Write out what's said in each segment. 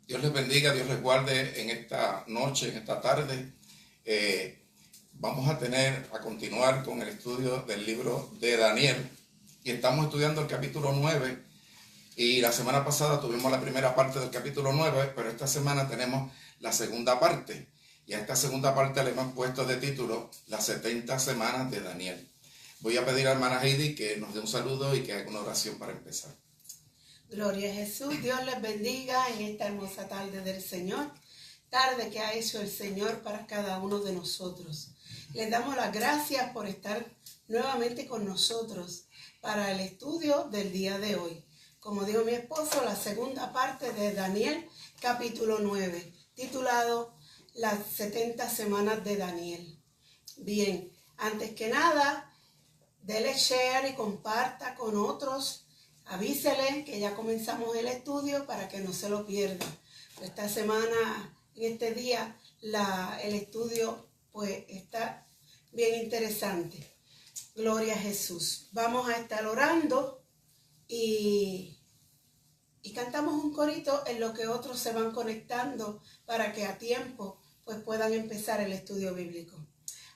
Dios les bendiga, Dios les guarde en esta noche, en esta tarde. Vamos a continuar con el estudio del libro de Daniel y estamos estudiando el capítulo 9 y la semana pasada tuvimos la primera parte del capítulo 9, pero esta semana tenemos la segunda parte y a esta segunda parte le hemos puesto de título las 70 semanas de Daniel. Voy a pedir a hermana Heidi que nos dé un saludo y que haga una oración para empezar. Gloria a Jesús, Dios les bendiga en esta hermosa tarde del Señor, tarde que ha hecho el Señor para cada uno de nosotros. Les damos las gracias por estar nuevamente con nosotros para el estudio del día de hoy. Como dijo mi esposo, la segunda parte de Daniel, capítulo 9, titulado Las 70 semanas de Daniel. Bien, antes que nada, dele share y comparta con otros. Avísele que ya comenzamos el estudio para que no se lo pierda. Esta semana, en este día, el estudio pues está bien interesante. Gloria a Jesús. Vamos a estar orando y cantamos un corito en lo que otros se van conectando para que a tiempo pues puedan empezar el estudio bíblico.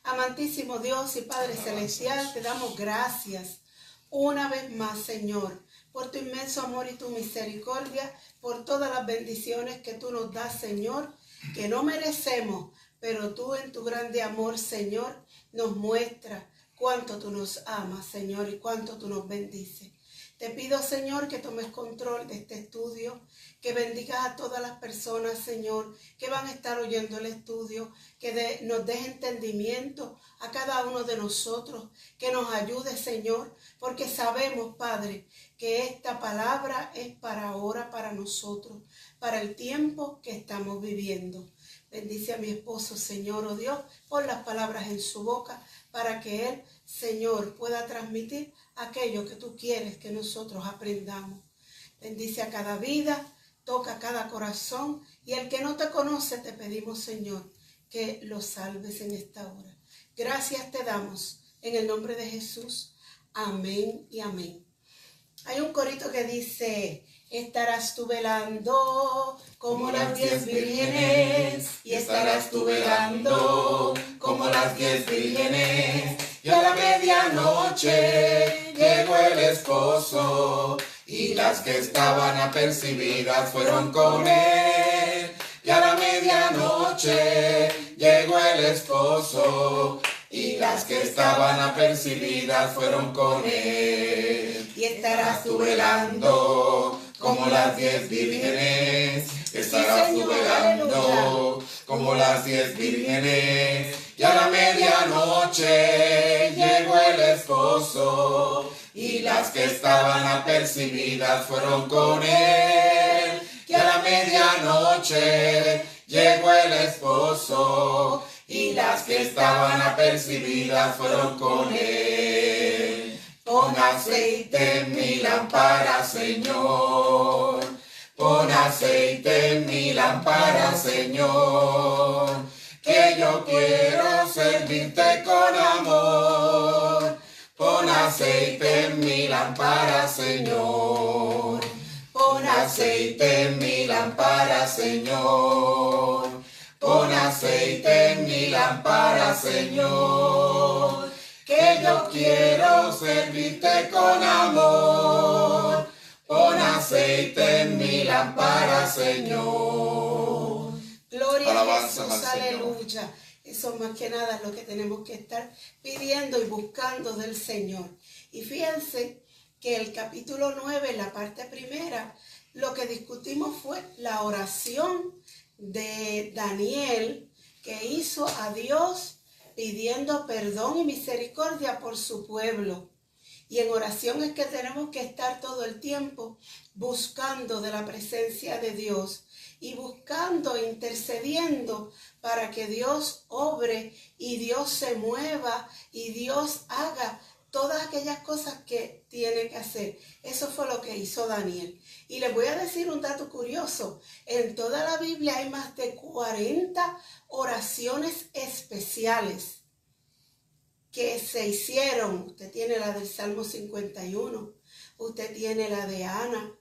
Amantísimo Dios y Padre Celestial, te damos gracias una vez más, Señor, por tu inmenso amor y tu misericordia, por todas las bendiciones que tú nos das, Señor, que no merecemos, pero tú en tu grande amor, Señor, nos muestras cuánto tú nos amas, Señor, y cuánto tú nos bendices. Te pido, Señor, que tomes control de este estudio, que bendigas a todas las personas, Señor, que van a estar oyendo el estudio, que nos des entendimiento a cada uno de nosotros, que nos ayude, Señor, porque sabemos, Padre, que esta palabra es para ahora, para nosotros, para el tiempo que estamos viviendo. Bendice a mi esposo, Señor, oh Dios, pon las palabras en su boca para que él, Señor, pueda transmitir aquello que tú quieres que nosotros aprendamos. Bendice a cada vida, toca cada corazón y el que no te conoce te pedimos, Señor, que lo salves en esta hora. Gracias te damos en el nombre de Jesús. Amén y amén. Hay un corito que dice: estarás tú velando como las 10 vírgenes, y estarás tú velando como las 10 vírgenes, y a la medianoche llegó el esposo, y las que estaban apercibidas fueron con él. Y a la medianoche llegó el esposo, y las que estaban apercibidas fueron con él. Y estarás tú velando como las 10 vírgenes, estarás tú velando como las 10 vírgenes, y a la medianoche llegó el esposo, y las que estaban apercibidas fueron con él. Y a la medianoche llegó el esposo, y las que estaban apercibidas fueron con él. Pon aceite en mi lámpara, Señor. Pon aceite en mi lámpara, Señor. Que yo quiero servirte con amor. Pon aceite en mi lámpara, Señor. Pon aceite en mi lámpara, Señor. Pon aceite en mi lámpara, Señor, que yo quiero servirte con amor. Pon aceite en mi lámpara, Señor. Gloria Alabanza a Jesús, al Señor. aleluya. Eso más que nada es lo que tenemos que estar pidiendo y buscando del Señor. Y fíjense que el capítulo 9, la parte primera, lo que discutimos fue la oración de Daniel, que hizo a Dios pidiendo perdón y misericordia por su pueblo. Y en oración es que tenemos que estar todo el tiempo buscando de la presencia de Dios y buscando, intercediendo para que Dios obre y Dios se mueva y Dios haga todas aquellas cosas que tiene que hacer. Eso fue lo que hizo Daniel. Y les voy a decir un dato curioso. En toda la Biblia hay más de 40 oraciones especiales que se hicieron. Usted tiene la del Salmo 51. Usted tiene la de Ana.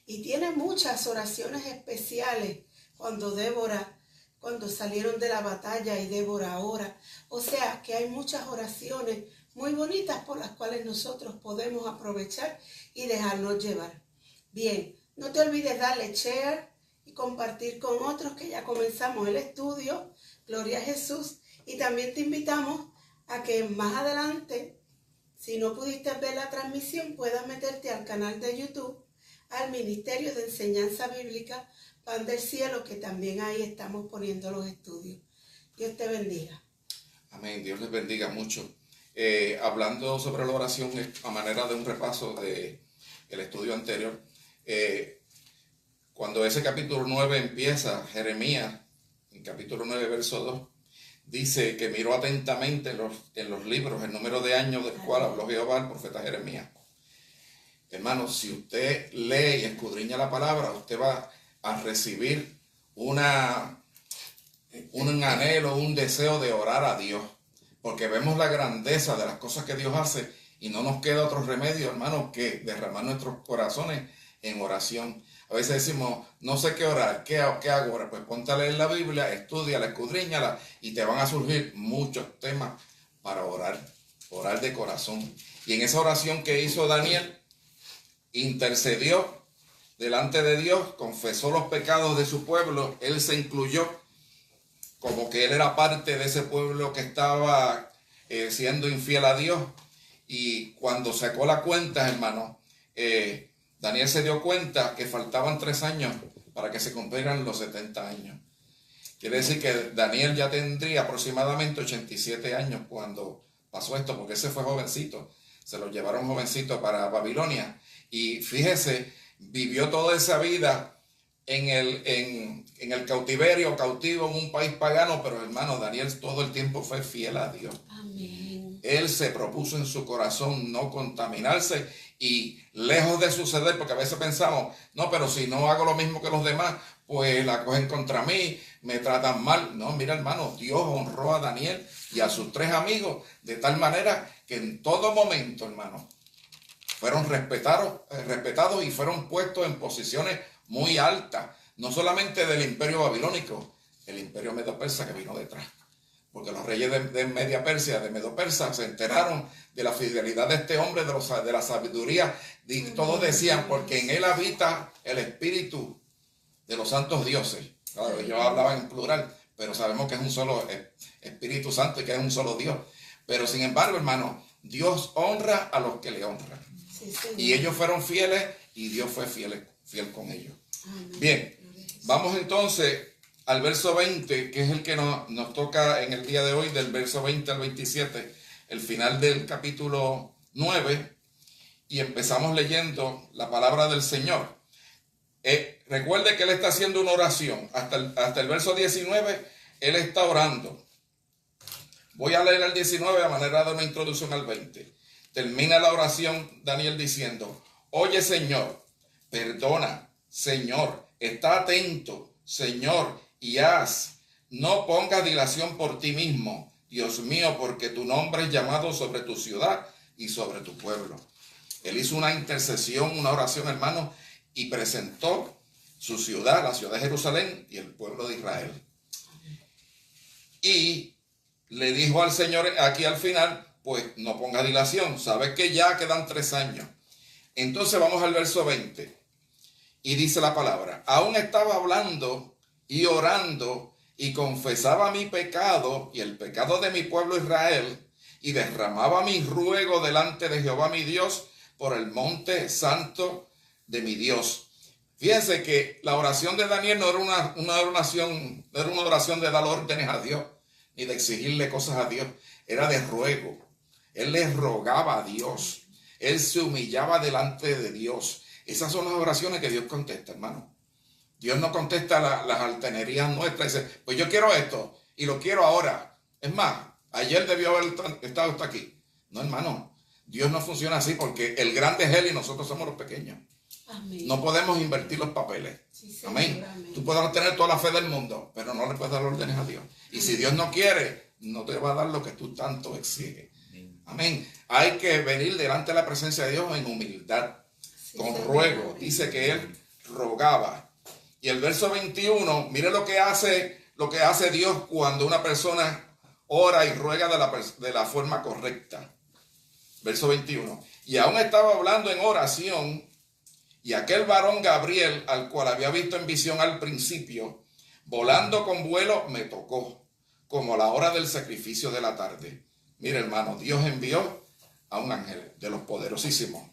Y tiene muchas oraciones especiales cuando salieron de la batalla y Débora ora. O sea que hay muchas oraciones muy bonitas por las cuales nosotros podemos aprovechar y dejarnos llevar. Bien, no te olvides darle share y compartir con otros, que ya comenzamos el estudio. Gloria a Jesús. Y también te invitamos a que más adelante, si no pudiste ver la transmisión, puedas meterte al canal de YouTube, al Ministerio de Enseñanza Bíblica Pan del Cielo, que también ahí estamos poniendo los estudios. Dios te bendiga. Amén, Dios les bendiga mucho. Hablando sobre la oración a manera de un repaso del estudio anterior, cuando ese capítulo 9 empieza, Jeremías, en capítulo 9, verso 2, dice que miró atentamente en los libros el número de años del cual habló Jehová al profeta Jeremías. Hermanos, si usted lee y escudriña la palabra, usted va a recibir un anhelo, un deseo de orar a Dios, porque vemos la grandeza de las cosas que Dios hace y no nos queda otro remedio, hermanos, que derramar nuestros corazones en oración. A veces decimos, no sé qué orar, ¿qué hago ahora? Pues ponte a leer la Biblia, estúdiala, escudriñala y te van a surgir muchos temas para orar de corazón. Y en esa oración que hizo Daniel, intercedió delante de Dios, confesó los pecados de su pueblo, él se incluyó como que él era parte de ese pueblo que estaba siendo infiel a Dios. Y cuando sacó la cuenta, hermano, Daniel se dio cuenta que faltaban 3 años para que se cumplieran los 70 años. Quiere decir que Daniel ya tendría aproximadamente 87 años cuando pasó esto, porque ese fue jovencito. Se lo llevaron jovencito para Babilonia. Y fíjese, vivió toda esa vida en el cautivo en un país pagano, pero hermano, Daniel todo el tiempo fue fiel a Dios. Amén. Él se propuso en su corazón no contaminarse y lejos de suceder, porque a veces pensamos, no, pero si no hago lo mismo que los demás, pues la cogen contra mí, me tratan mal. No, mira hermano, Dios honró a Daniel y a sus 3 amigos de tal manera que en todo momento, hermano, fueron respetados y fueron puestos en posiciones muy altas, no solamente del imperio babilónico, el imperio medo-persa que vino detrás. Porque los reyes de Media Persia, de Medo-Persa, se enteraron de la fidelidad de este hombre, de la sabiduría. Y todos decían, porque en él habita el espíritu de los santos dioses. Claro, ellos hablaban en plural, pero sabemos que es un solo Espíritu Santo y que es un solo Dios. Pero sin embargo, hermano, Dios honra a los que le honran. Sí, y ellos fueron fieles y Dios fue fiel con ellos. Amén. Bien, vamos entonces al verso 20, que es el que nos toca en el día de hoy, del verso 20 al 27, el final del capítulo 9, y empezamos leyendo la palabra del Señor. Recuerde que él está haciendo una oración. Hasta el verso 19, él está orando. Voy a leer el 19 a manera de una introducción al 20. Termina la oración Daniel diciendo, oye Señor, perdona, Señor, está atento, Señor, y no pongas dilación por ti mismo, Dios mío, porque tu nombre es llamado sobre tu ciudad y sobre tu pueblo. Él hizo una intercesión, una oración, hermano, y presentó su ciudad, la ciudad de Jerusalén y el pueblo de Israel. Y le dijo al Señor aquí al final, pues no ponga dilación, sabes que ya quedan 3 años. Entonces vamos al verso 20 y dice la palabra, aún estaba hablando y orando y confesaba mi pecado y el pecado de mi pueblo Israel y derramaba mi ruego delante de Jehová mi Dios por el monte santo de mi Dios. Fíjense que la oración de Daniel no era una oración de dar órdenes a Dios ni de exigirle cosas a Dios, era de ruego. Él le rogaba a Dios, él se humillaba delante de Dios. Esas son las oraciones que Dios contesta, hermano. Dios no contesta las altanerías nuestras y dice, pues yo quiero esto y lo quiero ahora. Es más, ayer debió haber estado hasta aquí. No, hermano, Dios no funciona así porque el grande es Él y nosotros somos los pequeños. Amén. No podemos invertir los papeles. Sí, señor, amén. Tú puedes tener toda la fe del mundo, pero no le puedes dar órdenes a Dios. Y si Dios no quiere, no te va a dar lo que tú tanto exiges. Amén. Hay que venir delante de la presencia de Dios en humildad, sí, con ruego. Dice que él rogaba. Y el verso 21, mire lo que hace Dios cuando una persona ora y ruega de la forma correcta. Verso 21. Y aún estaba hablando en oración, y aquel varón Gabriel, al cual había visto en visión al principio, volando con vuelo, me tocó, como a la hora del sacrificio de la tarde. Mire, hermano, Dios envió a un ángel de los poderosísimos.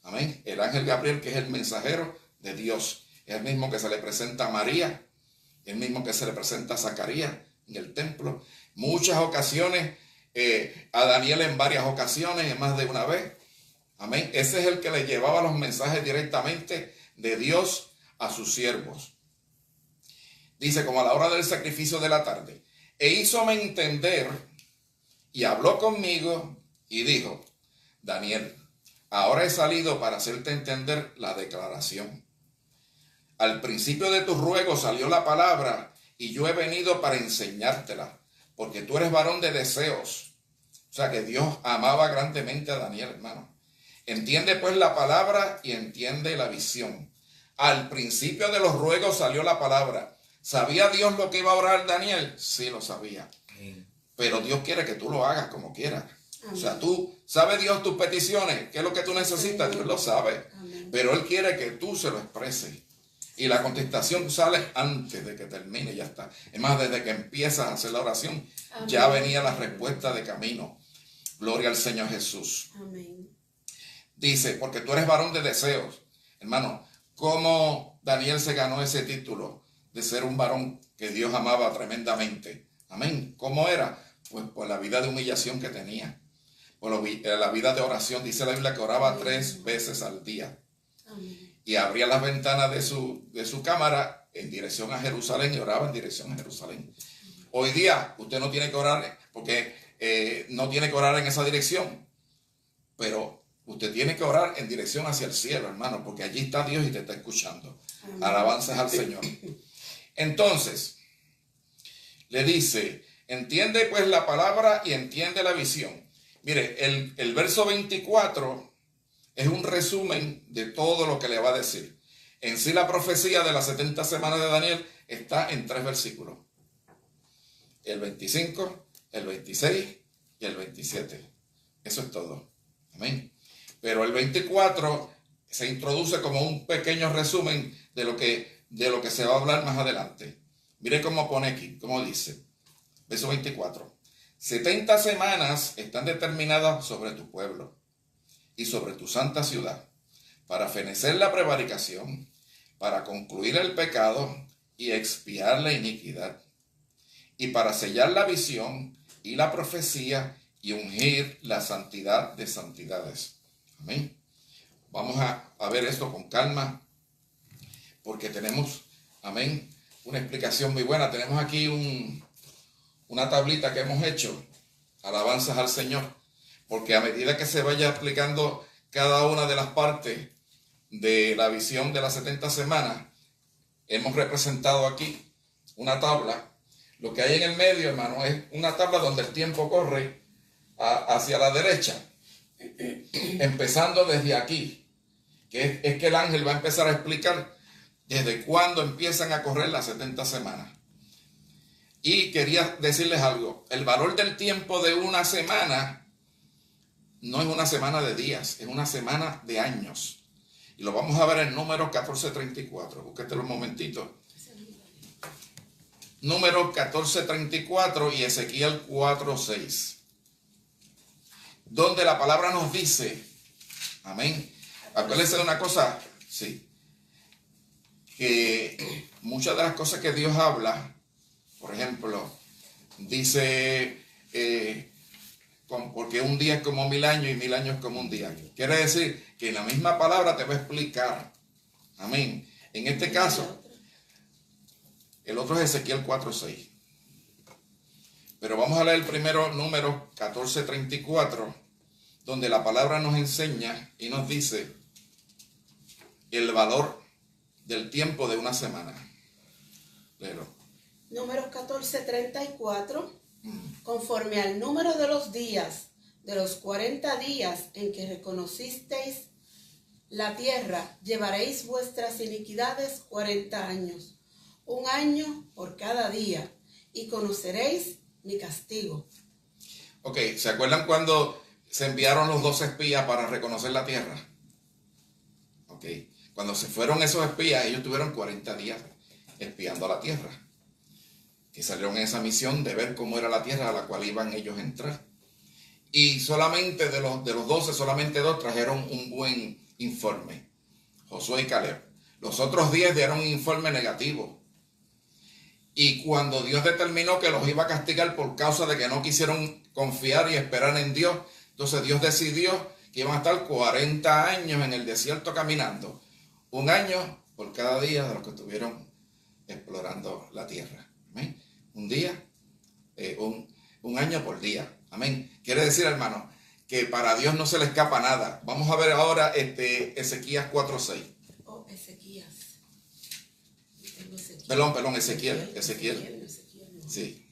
Amén. El ángel Gabriel, que es el mensajero de Dios. Es el mismo que se le presenta a María, el mismo que se le presenta a Zacarías en el templo. Muchas ocasiones, a Daniel en varias ocasiones, en más de una vez. Amén. Ese es el que le llevaba los mensajes directamente de Dios a sus siervos. Dice, como a la hora del sacrificio de la tarde. E hízome entender y habló conmigo y dijo, Daniel, ahora he salido para hacerte entender la declaración. Al principio de tu ruego salió la palabra y yo he venido para enseñártela, porque tú eres varón de deseos. O sea que Dios amaba grandemente a Daniel, hermano. Entiende pues la palabra y entiende la visión. Al principio de los ruegos salió la palabra. ¿Sabía Dios lo que iba a orar Daniel? Sí, lo sabía. Pero Dios quiere que tú lo hagas como quieras. Amén. O sea, ¿sabe Dios tus peticiones? ¿Qué es lo que tú necesitas? Amén. Dios lo sabe. Amén. Pero Él quiere que tú se lo expreses. Y la contestación sale antes de que termine, ya está. Es más, desde que empiezas a hacer la oración, amén, ya venía la respuesta de camino. Gloria al Señor Jesús. Amén. Dice, porque tú eres varón de deseos. Hermano, ¿cómo Daniel se ganó ese título de ser un varón que Dios amaba tremendamente? Amén. ¿Cómo era? Pues por la vida de humillación que tenía. Por la vida de oración. Dice la Biblia que oraba 3 veces al día. Amén. Y abría las ventanas de su cámara en dirección a Jerusalén y oraba en dirección a Jerusalén. Hoy día usted no tiene que orar porque no tiene que orar en esa dirección. Pero usted tiene que orar en dirección hacia el cielo, hermano, porque allí está Dios y te está escuchando. Amén. Alabanzas al Señor. Entonces, le dice, entiende pues la palabra y entiende la visión. Mire, el verso 24 es un resumen de todo lo que le va a decir. En sí la profecía de las 70 semanas de Daniel está en 3 versículos. El 25, el 26 y el 27. Eso es todo. Amén. Pero el 24 se introduce como un pequeño resumen de lo que se va a hablar más adelante. Mire cómo pone aquí, cómo dice. Verso 24. 70 semanas están determinadas sobre tu pueblo y sobre tu santa ciudad, para fenecer la prevaricación, para concluir el pecado y expiar la iniquidad, y para sellar la visión y la profecía y ungir la santidad de santidades. Amén. Vamos a ver esto con calma, porque tenemos, amén, una explicación muy buena. Tenemos aquí una tablita que hemos hecho, alabanzas al Señor. Porque a medida que se vaya explicando cada una de las partes de la visión de las 70 semanas, hemos representado aquí una tabla. Lo que hay en el medio, hermano, es una tabla donde el tiempo corre hacia la derecha, empezando desde aquí, que es que el ángel va a empezar a explicar desde cuándo empiezan a correr las 70 semanas. Y quería decirles algo, el valor del tiempo de una semana no es una semana de días, es una semana de años. Y lo vamos a ver en Números 14:34. Búsquetelo un momentito. Números 14:34 y Ezequiel 4:6. Donde la palabra nos dice, amén. Acuérdense de una cosa, sí, que muchas de las cosas que Dios habla, por ejemplo, dice... porque un día es como 1000 años y 1000 años es como un día. Quiere decir que en la misma palabra te va a explicar. Amén. En este caso, el otro es Ezequiel 4:6. Pero vamos a leer primero Números 14:34, donde la palabra nos enseña y nos dice el valor del tiempo de una semana. Léelo. Números 14:34. Conforme al número de los días, de los 40 días en que reconocisteis la tierra llevaréis vuestras iniquidades 40 años, 1 año por cada día, y conoceréis mi castigo. Ok, ¿se acuerdan cuando se enviaron los 2 espías para reconocer la tierra? Ok, cuando se fueron esos espías, ellos tuvieron 40 días espiando la tierra, que salieron en esa misión de ver cómo era la tierra a la cual iban ellos a entrar. Y solamente de los 12, solamente 2 trajeron un buen informe, Josué y Caleb. Los otros 10 dieron un informe negativo. Y cuando Dios determinó que los iba a castigar por causa de que no quisieron confiar y esperar en Dios, entonces Dios decidió que iban a estar 40 años en el desierto caminando. 1 año por cada día de los que estuvieron explorando la tierra. Amén. Un día, un año por día. Amén. Quiere decir, hermano, que para Dios no se le escapa nada. Vamos a ver ahora Ezequías 4:6. Oh, Ezequías. Perdón, Ezequiel. Sí.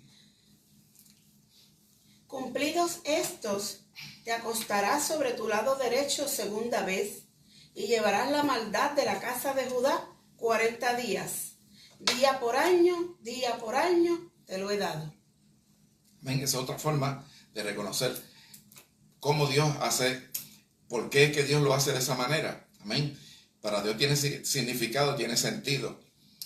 Cumplidos estos, te acostarás sobre tu lado derecho 2ª vez, y llevarás la maldad de la casa de Judá 40 días. Día por año, te lo he dado. Amén. Esa es otra forma de reconocer cómo Dios hace, por qué es que Dios lo hace de esa manera. Amén. Para Dios tiene significado, tiene sentido.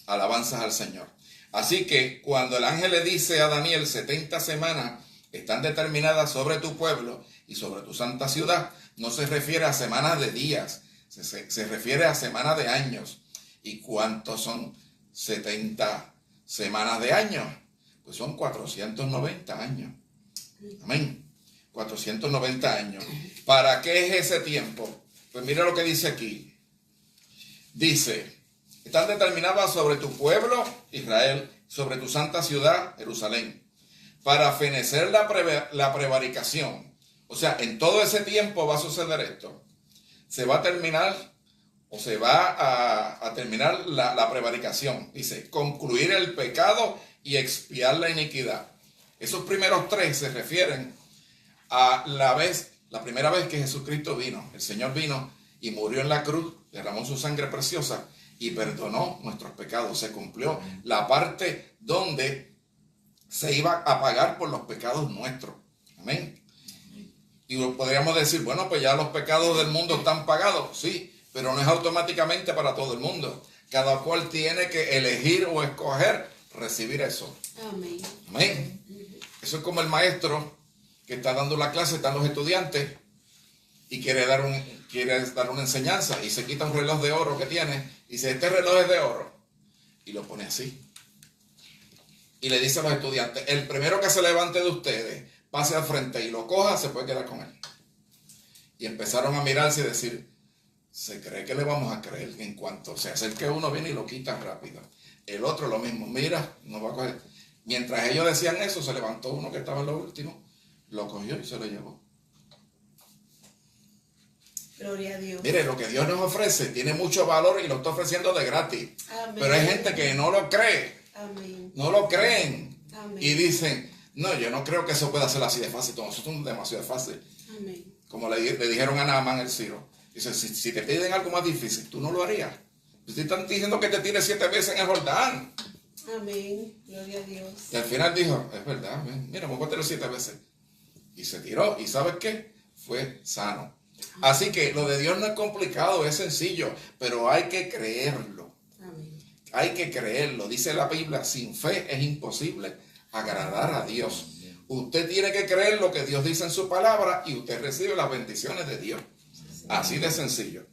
Alabanzas al Señor. Así que cuando el ángel le dice a Daniel, 70 semanas están determinadas sobre tu pueblo y sobre tu santa ciudad, no se refiere a semanas de días, se refiere a semanas de años. ¿Y cuántos son 70 semanas de años? Pues son 490 años. Amén. 490 años. ¿Para qué es ese tiempo? Pues mira lo que dice aquí. Dice, están determinadas sobre tu pueblo, Israel, sobre tu santa ciudad, Jerusalén, para fenecer la prevaricación. O sea, en todo ese tiempo va a suceder esto. Se va a terminar, o se va a terminar la prevaricación. Dice, concluir el pecado y expiar la iniquidad. Esos primeros 3 se refieren a la primera vez que Jesucristo vino. El Señor vino y murió en la cruz, derramó su sangre preciosa y perdonó nuestros pecados. Se cumplió la parte donde se iba a pagar por los pecados nuestros. Amén. Y podríamos decir, bueno, pues ya los pecados del mundo están pagados. Sí, pero no es automáticamente para todo el mundo. Cada cual tiene que elegir o escoger recibir eso. Amén. Amén. Eso es como el maestro que está dando la clase, están los estudiantes y quiere dar una enseñanza y se quita un reloj de oro que tiene y dice, este reloj es de oro, y lo pone así. Y le dice a los estudiantes, el primero que se levante de ustedes, pase al frente y lo coja, se puede quedar con él. Y empezaron a mirarse y decir, ¿se cree que le vamos a creer? En cuanto se acerque uno, viene y lo quita rápido. El otro lo mismo, mira, no va a coger. Mientras ellos decían eso, se levantó uno que estaba en lo último, lo cogió y se lo llevó. Gloria a Dios. Mire, lo que Dios nos ofrece tiene mucho valor y lo está ofreciendo de gratis. Amén. Pero hay gente que no lo cree. Amén. No lo creen. Amén. Y dicen, no, yo no creo que eso pueda ser así de fácil. Todo eso es demasiado fácil. Amén. Como le dijeron a Naamán el Ciro. Dice, si te piden algo más difícil, tú no lo harías. Te están diciendo que te tires 7 veces en el Jordán. Amén. Gloria a Dios. Y al final dijo, es verdad, mira, me voy a tirar 7 veces. Y se tiró. ¿Y sabes qué? Fue sano. Así que lo de Dios no es complicado, es sencillo, pero hay que creerlo. Amén. Hay que creerlo. Dice la Biblia, sin fe es imposible agradar a Dios. Usted tiene que creer lo que Dios dice en su palabra y usted recibe las bendiciones de Dios. Así de sencillo.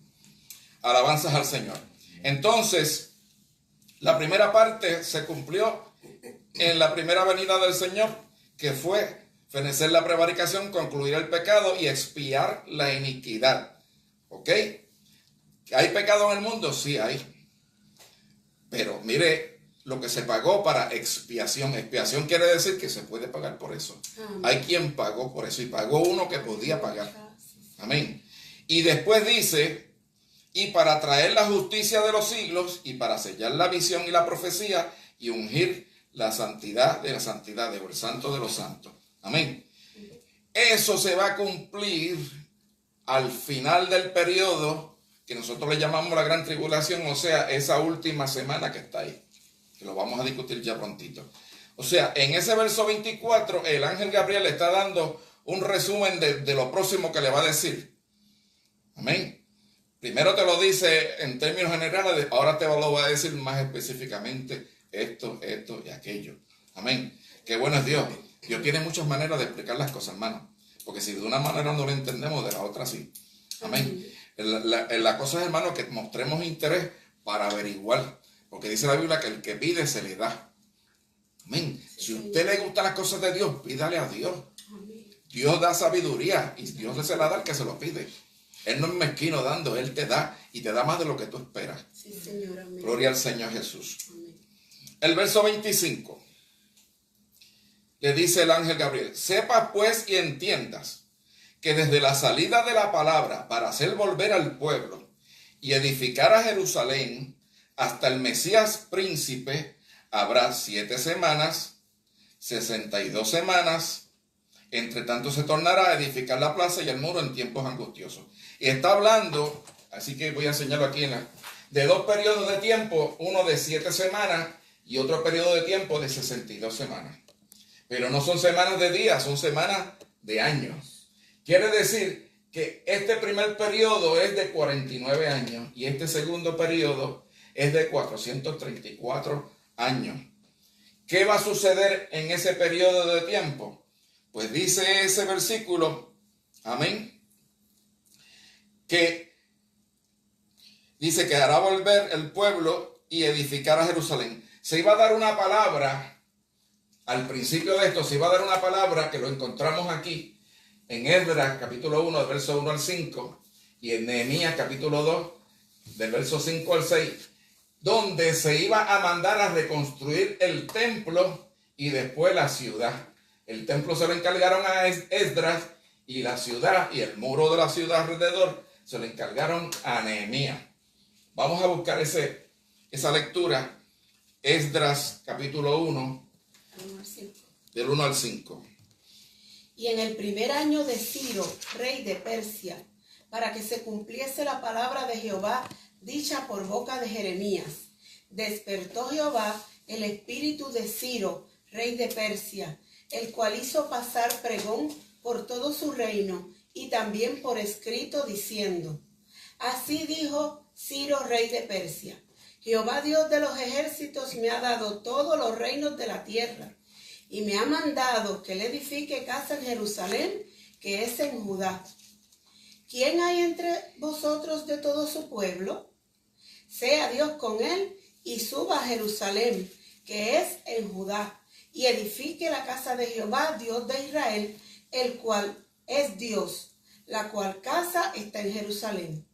Alabanzas al Señor. Entonces, la primera parte se cumplió en la primera venida del Señor, que fue fenecer la prevaricación, concluir el pecado y expiar la iniquidad. ¿Ok? ¿Hay pecado en el mundo? Sí, hay. Pero mire lo que se pagó para expiación. Expiación quiere decir que se puede pagar por eso. Amén. Hay quien pagó por eso y pagó uno que podía pagar. Amén. Y después dice, y para traer la justicia de los siglos y para sellar la visión y la profecía y ungir la santidad de el santo de los santos. Amén. Eso se va a cumplir al final del periodo que nosotros le llamamos la gran tribulación, o sea, esa última semana que está ahí, que lo vamos a discutir ya prontito. O sea, en ese verso 24, el ángel Gabriel le está dando un resumen de lo próximo que le va a decir. Amén. Primero te lo dice en términos generales, ahora te lo va a decir más específicamente esto y aquello. Amén. Qué bueno es Dios. Dios tiene muchas maneras de explicar las cosas, hermano. Porque si de una manera no lo entendemos, de la otra sí. Amén. La cosa es, hermano, que mostremos interés para averiguar. Porque dice la Biblia que el que pide se le da. Amén. Si a usted le gustan las cosas de Dios, pídale a Dios. Dios da sabiduría y Dios se la da al que se lo pide. Él no es mezquino dando, Él te da y te da más de lo que tú esperas. Sí, Señor, amén. Gloria al Señor Jesús. Amén. El verso 25 le dice el ángel Gabriel: sepas pues y entiendas que desde la salida de la palabra para hacer volver al pueblo y edificar a Jerusalén hasta el Mesías príncipe habrá 7 semanas, 62 semanas. Entre tanto se tornará a edificar la plaza y el muro en tiempos angustiosos. Y está hablando, así que voy a enseñarlo aquí, de 2 periodos de tiempo, uno de 7 semanas y otro periodo de tiempo de 62 semanas. Pero no son semanas de días, son semanas de años. Quiere decir que este primer periodo es de 49 años y este segundo periodo es de 434 años. ¿Qué va a suceder en ese periodo de tiempo? Pues dice ese versículo, amén, que dice que hará volver el pueblo y edificar a Jerusalén. Se iba a dar una palabra, al principio de esto se iba a dar una palabra que lo encontramos aquí en Esdras capítulo 1, del verso 1 al 5, y en Nehemías capítulo 2, del verso 5 al 6, donde se iba a mandar a reconstruir el templo y después la ciudad. El templo se lo encargaron a Esdras y la ciudad y el muro de la ciudad alrededor se lo encargaron a Nehemías. Vamos a buscar esa lectura, Esdras capítulo 1, del 1 al 5. Y en el primer año de Ciro, rey de Persia, para que se cumpliese la palabra de Jehová dicha por boca de Jeremías, despertó Jehová el espíritu de Ciro, rey de Persia, el cual hizo pasar pregón por todo su reino y también por escrito diciendo: así dijo Ciro, rey de Persia: Jehová Dios de los ejércitos me ha dado todos los reinos de la tierra y me ha mandado que le edifique casa en Jerusalén, que es en Judá. ¿Quién hay entre vosotros de todo su pueblo? Sea Dios con él y suba a Jerusalén, que es en Judá, y edifique la casa de Jehová, Dios de Israel, el cual es Dios, la cual casa está en Jerusalén.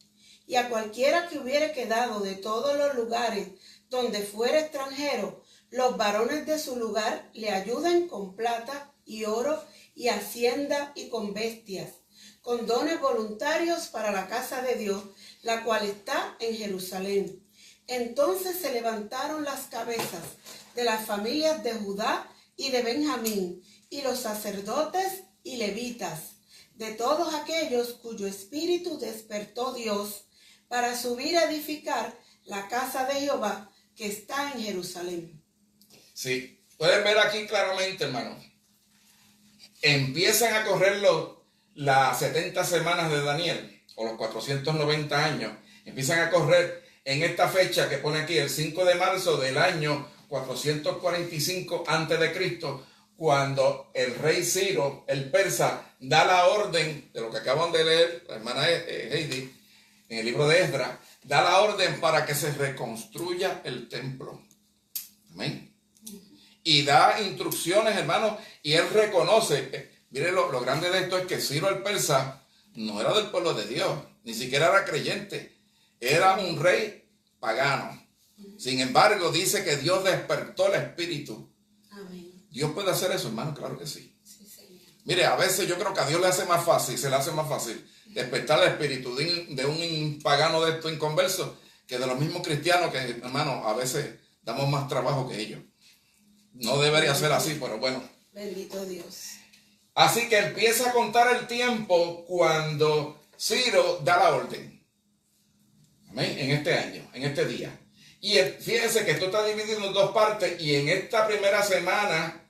Y a cualquiera que hubiere quedado de todos los lugares donde fuere extranjero, los varones de su lugar le ayuden con plata y oro y hacienda y con bestias, con dones voluntarios para la casa de Dios, la cual está en Jerusalén. Entonces se levantaron las cabezas de las familias de Judá y de Benjamín, y los sacerdotes y levitas, de todos aquellos cuyo espíritu despertó Dios, para subir a edificar la casa de Jehová que está en Jerusalén. Sí, pueden ver aquí claramente, hermano. Empiezan a correr las 70 semanas de Daniel, o los 490 años. Empiezan a correr en esta fecha que pone aquí, el 5 de marzo del año 445 a.C., cuando el rey Ciro, el persa, da la orden, de lo que acaban de leer la hermana Heidi, en el libro de Esdras, da la orden para que se reconstruya el templo. Amén. Y da instrucciones, hermanos, y él reconoce, mire lo grande de esto es que Ciro el persa no era del pueblo de Dios, ni siquiera era creyente, era un rey pagano. Sin embargo, dice que Dios despertó el espíritu. Amén. ¿Dios puede hacer eso, hermano? Claro que sí. Sí, Señor. Mire, a veces yo creo que a Dios le hace más fácil, se le hace más fácil despertar el espíritu de un pagano de estos inconversos que de los mismos cristianos que, hermano, a veces damos más trabajo que ellos. No debería ser así, pero bueno. Bendito Dios. Así que empieza a contar el tiempo cuando Ciro da la orden. Amén. En este año, en este día. Y fíjense que esto está dividido en dos partes y en esta primera semana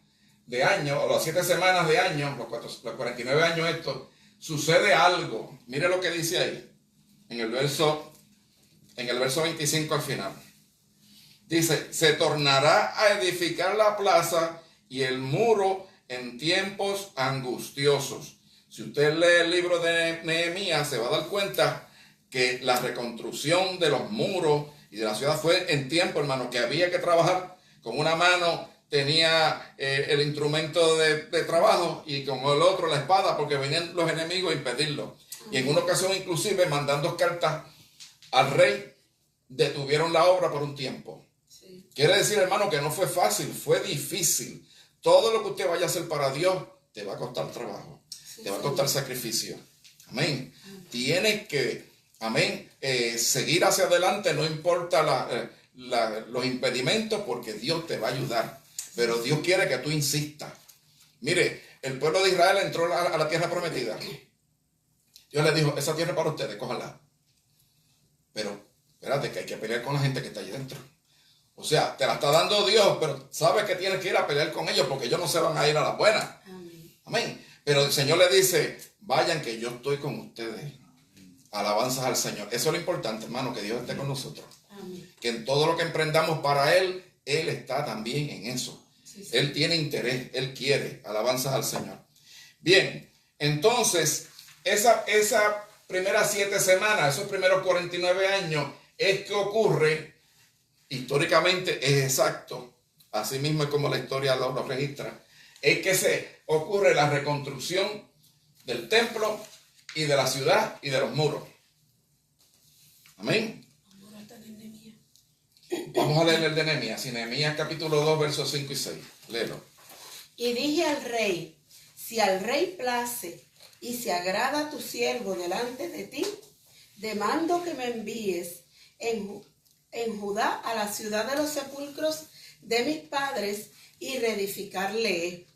de año, o las 7 semanas de año, los 49 años esto, sucede algo. Mire lo que dice ahí, en el verso 25 al final. Dice, se tornará a edificar la plaza y el muro en tiempos angustiosos. Si usted lee el libro de Nehemías, se va a dar cuenta que la reconstrucción de los muros y de la ciudad fue en tiempo, hermano, que había que trabajar con una mano. Tenía el instrumento de trabajo y con el otro la espada, porque venían los enemigos a impedirlo. Y en una ocasión inclusive mandando cartas al rey, detuvieron la obra por un tiempo. Sí. Quiere decir, hermano, que no fue fácil, fue difícil. Todo lo que usted vaya a hacer para Dios te va a costar trabajo, sí, te va a costar sacrificio. Amén. Tienes que, amén, seguir hacia adelante, no importa los impedimentos, porque Dios te va a ayudar. Pero Dios quiere que tú insistas. Mire, el pueblo de Israel entró a la tierra prometida. Dios le dijo, esa tierra es para ustedes, cójanla. Pero, espérate, que hay que pelear con la gente que está allí dentro. O sea, te la está dando Dios, pero sabes que tienes que ir a pelear con ellos porque ellos no se van a ir a la buena. Amén. Amén. Pero el Señor le dice, vayan que yo estoy con ustedes. Alabanzas al Señor. Eso es lo importante, hermano, que Dios esté con nosotros. Amén. Que en todo lo que emprendamos para Él, Él está también en eso. Sí. Él tiene interés, Él quiere. Alabanzas al Señor. Bien, entonces, esa primeras 7 semanas, esos primeros 49 años, es que ocurre, históricamente es exacto, así mismo es como la historia lo registra, es que se ocurre la reconstrucción del templo y de la ciudad y de los muros. Amén. Vamos a leer el de Nehemías, Nehemías capítulo 2, versos 5 y 6. Léelo. Y dije al rey, si al rey place y se agrada tu siervo delante de ti, demando que me envíes en Judá a la ciudad de los sepulcros de mis padres y reedificarle.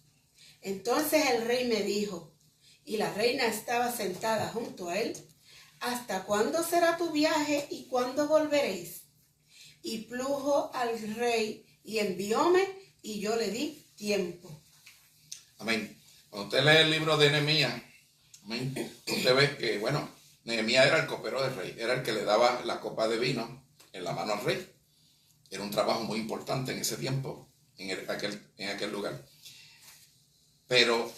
Entonces el rey me dijo, y la reina estaba sentada junto a él, ¿hasta cuándo será tu viaje y cuándo volveréis? Y plujo al rey y envióme, y yo le di tiempo. Amén. Cuando usted lee el libro de Nehemías, amén, usted ve que, bueno, Nehemías era el copero del rey, era el que le daba la copa de vino en la mano al rey. Era un trabajo muy importante en ese tiempo, en aquel lugar. Pero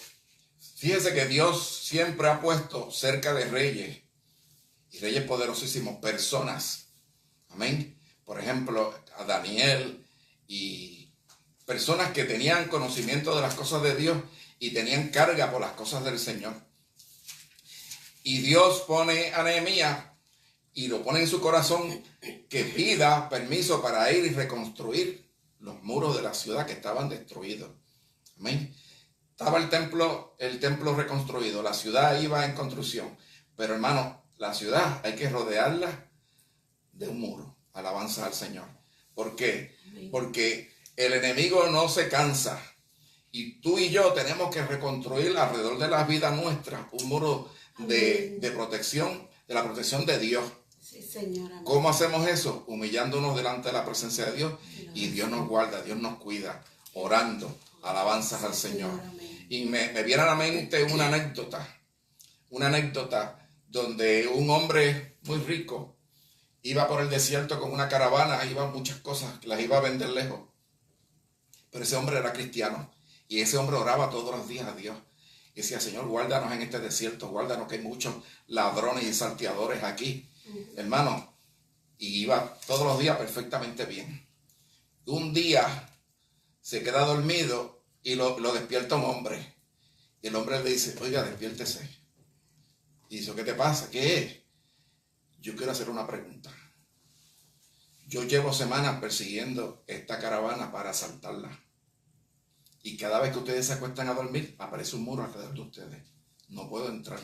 fíjese que Dios siempre ha puesto cerca de reyes, y reyes poderosísimos, personas, amén. Por ejemplo, a Daniel y personas que tenían conocimiento de las cosas de Dios y tenían carga por las cosas del Señor. Y Dios pone a Nehemías y lo pone en su corazón que pida permiso para ir y reconstruir los muros de la ciudad que estaban destruidos. Amén. Estaba el templo reconstruido, la ciudad iba en construcción. Pero hermano, la ciudad hay que rodearla de un muro. Alabanza al Señor. ¿Por qué? Porque el enemigo no se cansa. Y tú y yo tenemos que reconstruir alrededor de la vida nuestra un muro de protección, de la protección de Dios. Sí, Señor. Amén. ¿Cómo hacemos eso? Humillándonos delante de la presencia de Dios. Y Dios nos guarda, Dios nos cuida, orando. Alabanzas al Señor. Y me viene a la mente una anécdota donde un hombre muy rico iba por el desierto con una caravana, iban muchas cosas, las iba a vender lejos. Pero ese hombre era cristiano y ese hombre oraba todos los días a Dios. Y decía, Señor, guárdanos en este desierto, guárdanos que hay muchos ladrones y salteadores aquí. Hermano, y iba todos los días perfectamente bien. Un día se queda dormido y lo despierta un hombre. Y el hombre le dice, oiga, despiértese. Y dice, ¿qué te pasa? ¿Qué es? Yo quiero hacer una pregunta. Yo llevo semanas persiguiendo esta caravana para asaltarla. Y cada vez que ustedes se acuestan a dormir, aparece un muro alrededor de ustedes. No puedo entrar.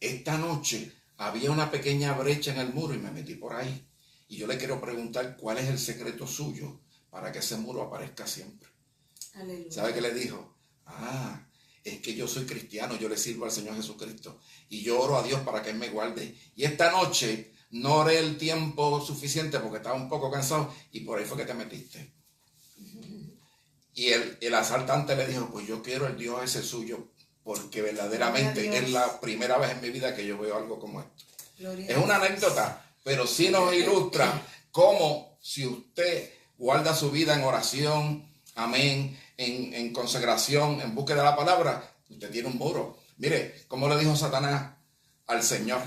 Esta noche había una pequeña brecha en el muro y me metí por ahí. Y yo le quiero preguntar cuál es el secreto suyo para que ese muro aparezca siempre. Aleluya. ¿Sabe qué le dijo? Es que yo soy cristiano, yo le sirvo al Señor Jesucristo y yo oro a Dios para que Él me guarde. Y esta noche no oré el tiempo suficiente porque estaba un poco cansado y por ahí fue que te metiste. Y el asaltante le dijo, pues yo quiero el Dios ese suyo, porque verdaderamente es la primera vez en mi vida que yo veo algo como esto. Es una anécdota, pero sí nos ilustra cómo si usted guarda su vida en oración, amén, en consagración, en búsqueda de la palabra, usted tiene un muro. Mire, cómo le dijo Satanás al Señor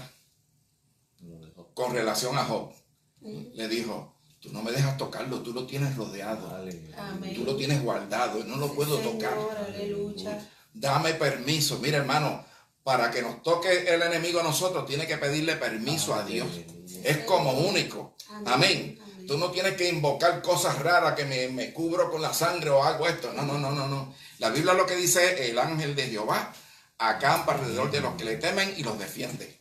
con relación a Job. Le dijo, tú no me dejas tocarlo, tú lo tienes rodeado. Amén. Tú lo tienes guardado, no lo puedo tocar. Aleluya. Dame permiso. Mira, hermano, para que nos toque el enemigo a nosotros, tiene que pedirle permiso a Dios. Es como único. Amén. Tú no tienes que invocar cosas raras que me cubro con la sangre o hago esto. No. La Biblia lo que dice es el ángel de Jehová acampa alrededor de los que le temen y los defiende.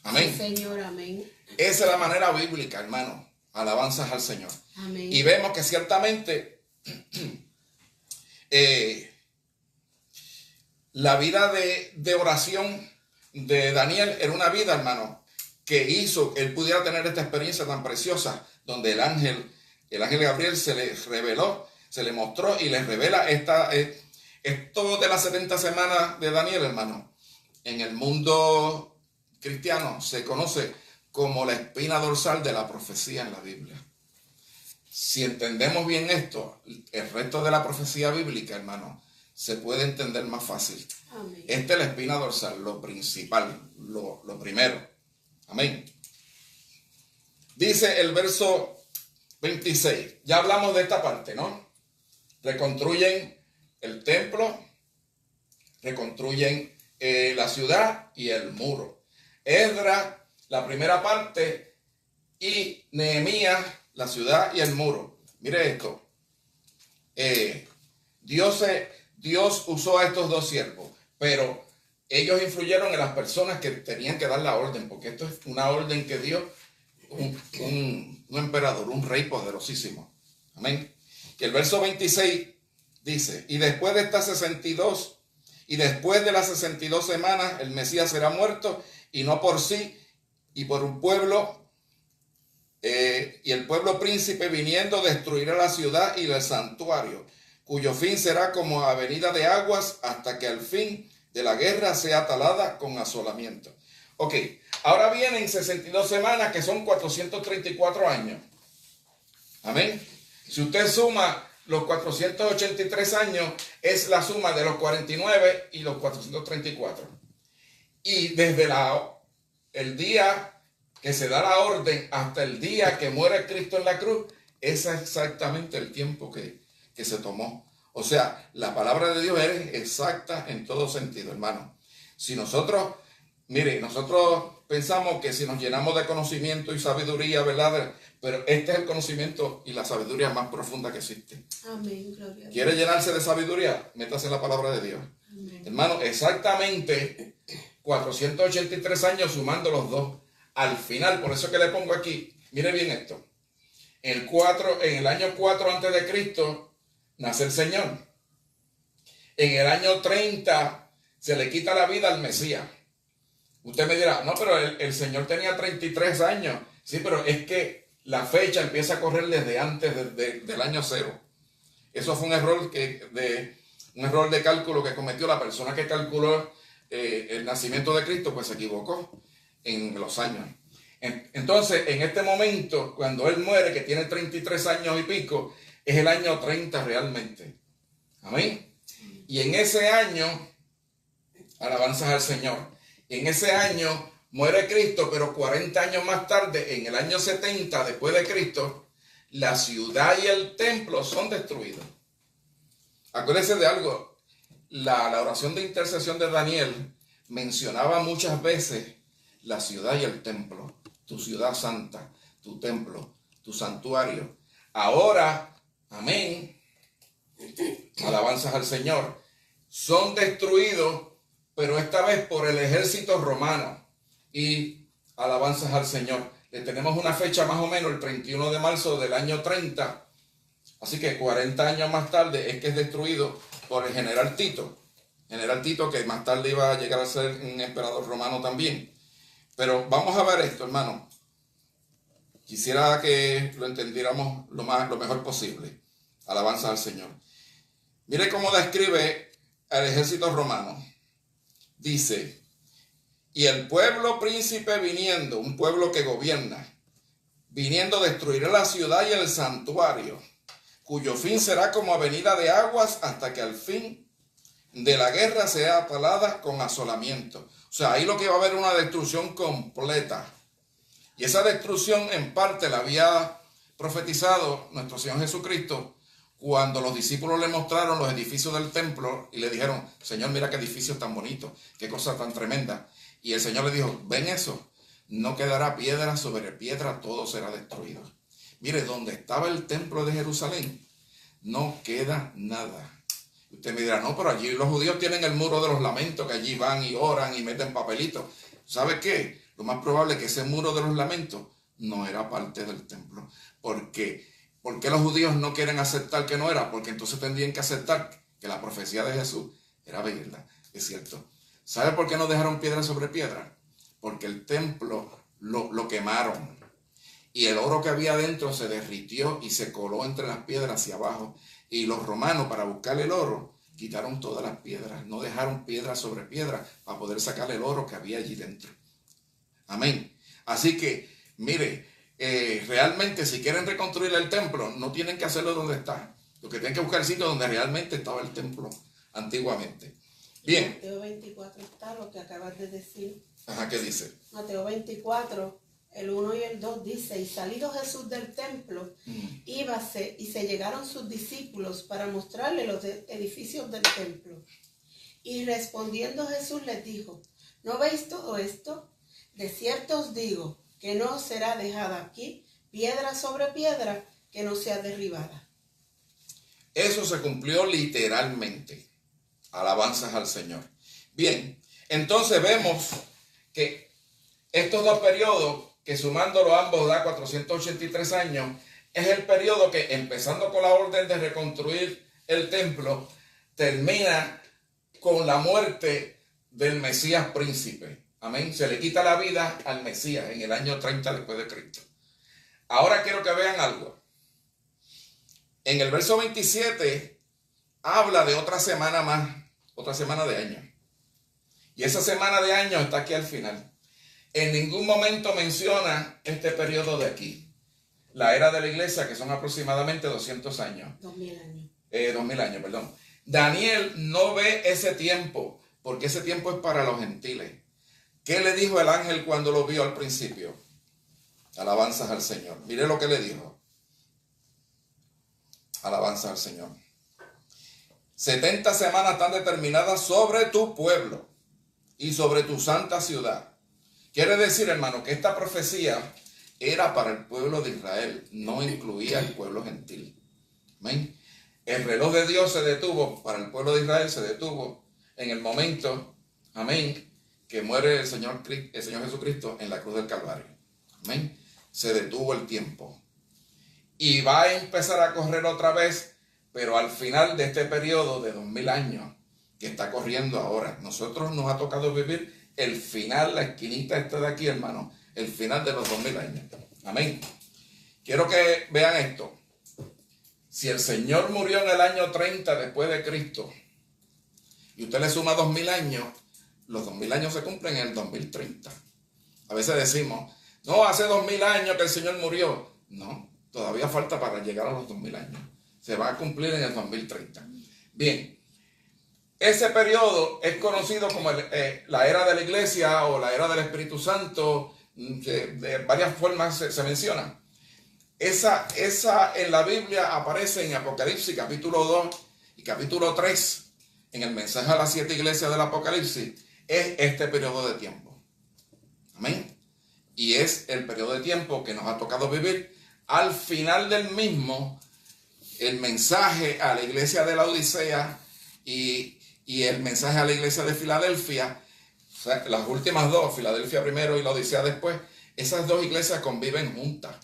Amén. Sí, Señor, amén. Esa es la manera bíblica, hermano. Alabanzas al Señor. Amén. Y vemos que ciertamente la vida de oración de Daniel era una vida, hermano, que hizo que él pudiera tener esta experiencia tan preciosa, donde el ángel Gabriel se le reveló, se le mostró y le revela esto de las 70 semanas de Daniel, hermano. En el mundo cristiano se conoce como la espina dorsal de la profecía en la Biblia. Si entendemos bien esto, el resto de la profecía bíblica, hermano, se puede entender más fácil. Amén. Esta es la espina dorsal, lo principal, lo primero. Amén. Dice el verso 26. Ya hablamos de esta parte, ¿no? Reconstruyen el templo, reconstruyen la ciudad y el muro. Esdras, la primera parte, y Nehemías, la ciudad y el muro. Mire esto. Dios usó a estos dos siervos, pero ellos influyeron en las personas que tenían que dar la orden, porque esto es una orden que dio un emperador, un rey poderosísimo. Amén. Que el verso 26 dice, y después de estas 62, y después de las 62 semanas, el Mesías será muerto, y no por sí, y por un pueblo, y el pueblo príncipe viniendo destruirá la ciudad y el santuario, cuyo fin será como avenida de aguas hasta que al fin de la guerra sea talada con asolamiento. Ok, ahora vienen 62 semanas que son 434 años. Amén. Si usted suma los 483 años, es la suma de los 49 y los 434. Y desde el día que se da la orden hasta el día que muere Cristo en la cruz, ese es exactamente el tiempo que se tomó. O sea, la palabra de Dios es exacta en todo sentido, hermano. Si nosotros pensamos que si nos llenamos de conocimiento y sabiduría, ¿verdad? Pero este es el conocimiento y la sabiduría más profunda que existe. Amén, gloria a Dios. ¿Quiere llenarse de sabiduría? Métase en la palabra de Dios. Amén. Hermano, exactamente 483 años sumando los dos. Al final, por eso que le pongo aquí, mire bien esto. En el año 4 antes de Cristo nace el Señor. En el año 30 se le quita la vida al Mesías. Usted me dirá, no, pero el Señor tenía 33 años. Sí, pero es que la fecha empieza a correr desde antes del año 0. Eso fue un error de cálculo que cometió la persona que calculó el nacimiento de Cristo, pues se equivocó en los años. Entonces, en este momento, cuando Él muere, que tiene 33 años y pico, es el año 30 realmente. Amén. Y en ese año, alabanzas al Señor, en ese año muere Cristo, pero 40 años más tarde, en el año 70 después de Cristo, la ciudad y el templo son destruidos. Acuérdense de algo, la oración de intercesión de Daniel mencionaba muchas veces la ciudad y el templo, tu ciudad santa, tu templo, tu santuario. Ahora, amén, alabanzas al Señor, son destruidos, pero esta vez por el ejército romano. Y alabanzas al Señor. Le tenemos una fecha más o menos, el 31 de marzo del año 30. Así que 40 años más tarde es que es destruido por el general Tito. General Tito, que más tarde iba a llegar a ser un emperador romano también. Pero vamos a ver esto, hermano. Quisiera que lo entendiéramos lo mejor posible. Alabanza al Señor. Mire cómo describe al ejército romano. Dice, y el pueblo príncipe viniendo, un pueblo que gobierna, viniendo destruirá la ciudad y el santuario, cuyo fin será como avenida de aguas hasta que al fin de la guerra sea atalada con asolamiento. O sea, ahí lo que va a haber una destrucción completa. Y esa destrucción en parte la había profetizado nuestro Señor Jesucristo cuando los discípulos le mostraron los edificios del templo y le dijeron, Señor, mira qué edificios tan bonitos, qué cosa tan tremenda. Y el Señor le dijo, ¿ven eso? No quedará piedra sobre piedra, todo será destruido. Mire, donde estaba el templo de Jerusalén, no queda nada. Usted me dirá, no, pero allí los judíos tienen el muro de los lamentos, que allí van y oran y meten papelitos. ¿Sabe qué? Lo más probable es que ese muro de los lamentos no era parte del templo. ¿Por qué? ¿Por qué los judíos no quieren aceptar que no era? Porque entonces tendrían que aceptar que la profecía de Jesús era verdad. Es cierto. ¿Sabe por qué no dejaron piedra sobre piedra? Porque el templo lo quemaron. Y el oro que había dentro se derritió y se coló entre las piedras hacia abajo. Y los romanos, para buscar el oro, quitaron todas las piedras. No dejaron piedra sobre piedra para poder sacar el oro que había allí dentro. Amén. Así que, mire, realmente si quieren reconstruir el templo, no tienen que hacerlo donde está. Lo que tienen que buscar el sitio donde realmente estaba el templo antiguamente. Bien. En Mateo 24 está lo que acabas de decir. Ajá, ¿qué dice? Mateo 24, el 1 y el 2 dice, y salido Jesús del templo, íbase y se llegaron sus discípulos para mostrarle los edificios del templo. Y respondiendo Jesús les dijo, ¿no veis todo esto? De cierto os digo que no será dejada aquí piedra sobre piedra que no sea derribada. Eso se cumplió literalmente. Alabanzas al Señor. Bien, entonces vemos que estos dos periodos, que sumándolo ambos da 483 años, es el periodo que, empezando con la orden de reconstruir el templo, termina con la muerte del Mesías príncipe. Amén. Se le quita la vida al Mesías en el año 30 después de Cristo. Ahora quiero que vean algo. En el verso 27 habla de otra semana más, otra semana de año. Y esa semana de año está aquí al final. En ningún momento menciona este periodo de aquí. La era de la iglesia, que son aproximadamente 200 años. 2000 años. 2000 años, perdón. Daniel no ve ese tiempo, porque ese tiempo es para los gentiles. ¿Qué le dijo el ángel cuando lo vio al principio? Alabanzas al Señor. Mire lo que le dijo. Alabanzas al Señor. 70 semanas están determinadas sobre tu pueblo y sobre tu santa ciudad. Quiere decir, hermano, que esta profecía era para el pueblo de Israel, no incluía al pueblo gentil. Amén. El reloj de Dios se detuvo, para el pueblo de Israel se detuvo en el momento, amén, que muere el Señor Jesucristo en la cruz del Calvario. Amén. Se detuvo el tiempo. Y va a empezar a correr otra vez, pero al final de este periodo de 2000 años que está corriendo ahora, nosotros nos ha tocado vivir el final, la esquinita esta de aquí, hermano, el final de los 2000 años. Amén. Quiero que vean esto. Si el Señor murió en el año 30 después de Cristo, y usted le suma 2000 años, los 2000 años se cumplen en el 2030. A veces decimos, no, hace 2000 años que el Señor murió. No, todavía falta para llegar a los 2000 años. Se va a cumplir en el 2030. Bien, ese periodo es conocido como la era de la iglesia o la era del Espíritu Santo, que de varias formas se menciona. Esa en la Biblia aparece en Apocalipsis capítulo 2 y capítulo 3, en el mensaje a las 7 iglesias del Apocalipsis, es este periodo de tiempo. Amén. Y es el periodo de tiempo que nos ha tocado vivir. Al final del mismo, el mensaje a la iglesia de la Odisea y el mensaje a la iglesia de Filadelfia, o sea, las últimas dos, Filadelfia primero y la Odisea después, esas dos iglesias conviven juntas,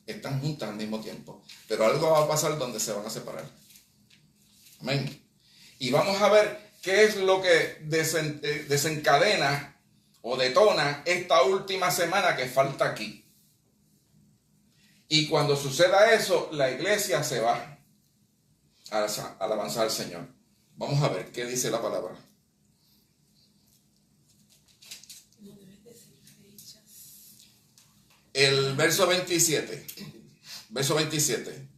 están juntas al mismo tiempo, pero algo va a pasar donde se van a separar. Amén. Y vamos a ver qué es lo que desencadena o detona esta última semana que falta aquí. Y cuando suceda eso, la iglesia se va a alabanzar al Señor. Vamos a ver qué dice la palabra. El verso 27. Verso 27.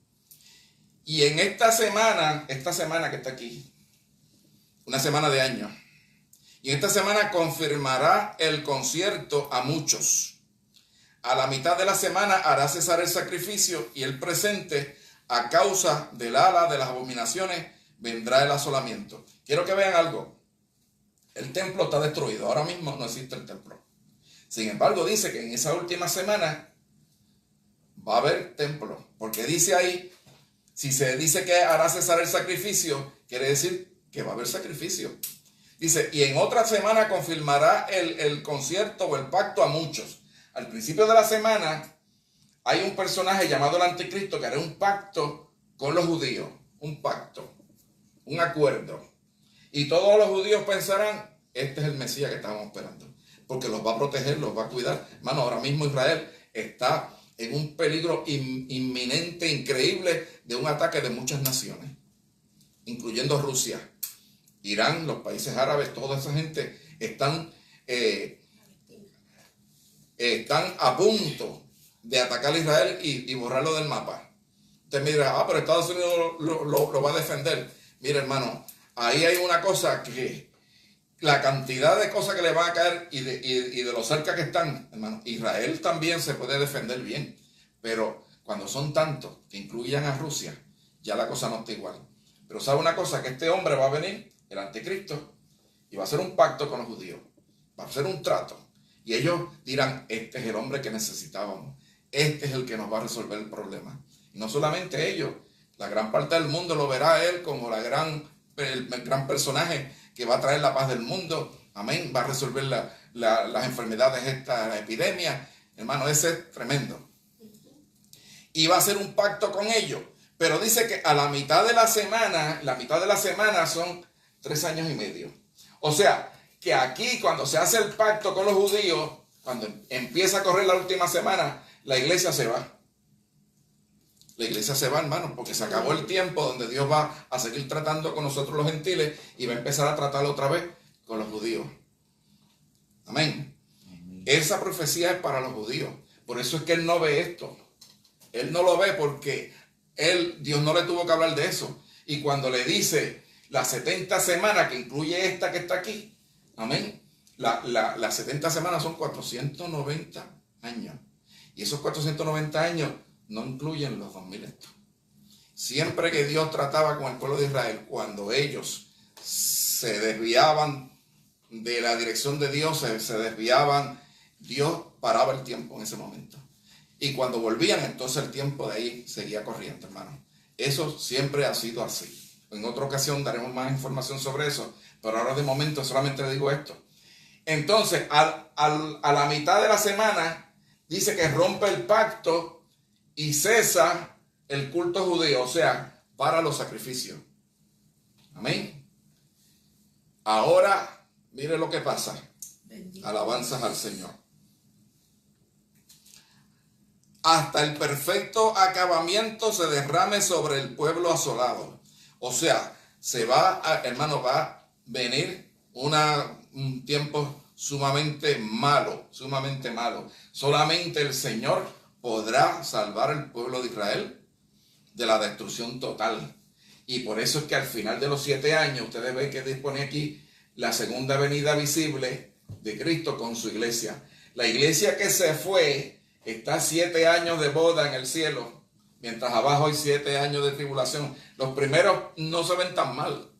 Y en esta semana que está aquí, una semana de año, y en esta semana confirmará el concierto a muchos. A la mitad de la semana hará cesar el sacrificio y el presente, a causa del ala de las abominaciones, vendrá el asolamiento. Quiero que vean algo. El templo está destruido. Ahora mismo no existe el templo. Sin embargo, dice que en esa última semana va a haber templo. Porque dice ahí, si se dice que hará cesar el sacrificio, quiere decir que va a haber sacrificio. Dice, y en otra semana confirmará el concierto o el pacto a muchos. Al principio de la semana hay un personaje llamado el Anticristo que hará un pacto con los judíos. Un pacto, un acuerdo. Y todos los judíos pensarán, este es el Mesías que estábamos esperando. Porque los va a proteger, los va a cuidar. Hermano, ahora mismo Israel está en un peligro inminente, increíble, de un ataque de muchas naciones, incluyendo Rusia, Irán, los países árabes. Toda esa gente están a punto de atacar a Israel y borrarlo del mapa. Usted mira, pero Estados Unidos lo va a defender. Mira, hermano, ahí hay una cosa que la cantidad de cosas que le van a caer y de lo cerca que están, hermano, Israel también se puede defender bien, pero cuando son tantos que incluyan a Rusia, ya la cosa no está igual. Pero sabe una cosa, que este hombre va a venir, el Anticristo, y va a hacer un pacto con los judíos, va a hacer un trato, y ellos dirán, este es el hombre que necesitábamos, este es el que nos va a resolver el problema. Y no solamente ellos, la gran parte del mundo lo verá a él como el gran personaje que va a traer la paz del mundo. Amén. Va a resolver las enfermedades, esta epidemia. Hermano, ese es tremendo. Y va a hacer un pacto con ellos. Pero dice que a la mitad de la semana son 3 años y medio. O sea, que aquí cuando se hace el pacto con los judíos, cuando empieza a correr la última semana, la iglesia se va. La iglesia se va, hermano, porque se acabó el tiempo donde Dios va a seguir tratando con nosotros los gentiles y va a empezar a tratar otra vez con los judíos. Amén. Esa profecía es para los judíos. Por eso es que él no ve esto. Él no lo ve porque Dios no le tuvo que hablar de eso. Y cuando le dice las 70 semanas, que incluye esta que está aquí, amén, las 70 semanas son 490 años. Y esos 490 años no incluyen los 2000 estos. Siempre que Dios trataba con el pueblo de Israel, cuando ellos se desviaban de la dirección de Dios, se desviaban, Dios paraba el tiempo en ese momento. Y cuando volvían, entonces el tiempo de ahí seguía corriendo, hermano. Eso siempre ha sido así. En otra ocasión daremos más información sobre eso, pero ahora de momento solamente le digo esto. Entonces, a la mitad de la semana, dice que rompe el pacto y cesa el culto judío, o sea, para los sacrificios. Amén. Ahora, mire lo que pasa. Bendito. Alabanzas al Señor. Hasta el perfecto acabamiento se derrame sobre el pueblo asolado. O sea, hermano, va a venir un tiempo sumamente malo, sumamente malo. Solamente el Señor podrá salvar al pueblo de Israel de la destrucción total. Y por eso es que al final de los 7 años, ustedes ven que dispone aquí la segunda venida visible de Cristo con su iglesia. La iglesia que se fue está 7 años de boda en el cielo, mientras abajo hay 7 años de tribulación. Los primeros no se ven tan mal,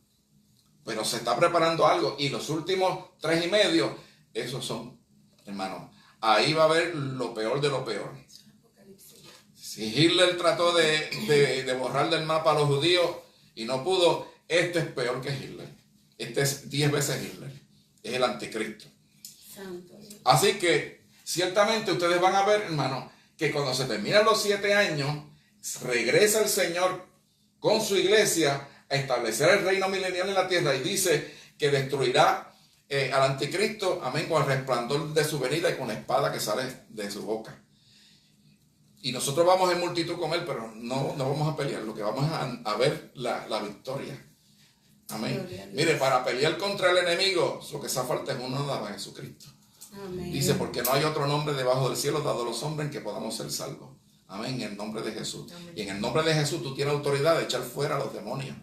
pero se está preparando algo. Y los últimos 3 y medio, esos son, hermanos, ahí va a haber lo peor de lo peor. Si Hitler trató de borrar del mapa a los judíos y no pudo, este es peor que Hitler. Este es 10 veces Hitler. Es el anticristo. Así que ciertamente ustedes van a ver, hermano, que cuando se terminan los 7 años, regresa el Señor con su iglesia a establecer el reino milenial en la tierra y dice que destruirá al anticristo, amén, con el resplandor de su venida y con la espada que sale de su boca. Y nosotros vamos en multitud con él, pero no vamos a pelear, lo que vamos a ver la victoria. Amén. Mire, para pelear contra el enemigo, lo que hace falta es uno dado a Jesucristo. Amén. Dice, porque no hay otro nombre debajo del cielo dado a los hombres en que podamos ser salvos. Amén, en el nombre de Jesús. Amén. Y en el nombre de Jesús tú tienes autoridad de echar fuera a los demonios.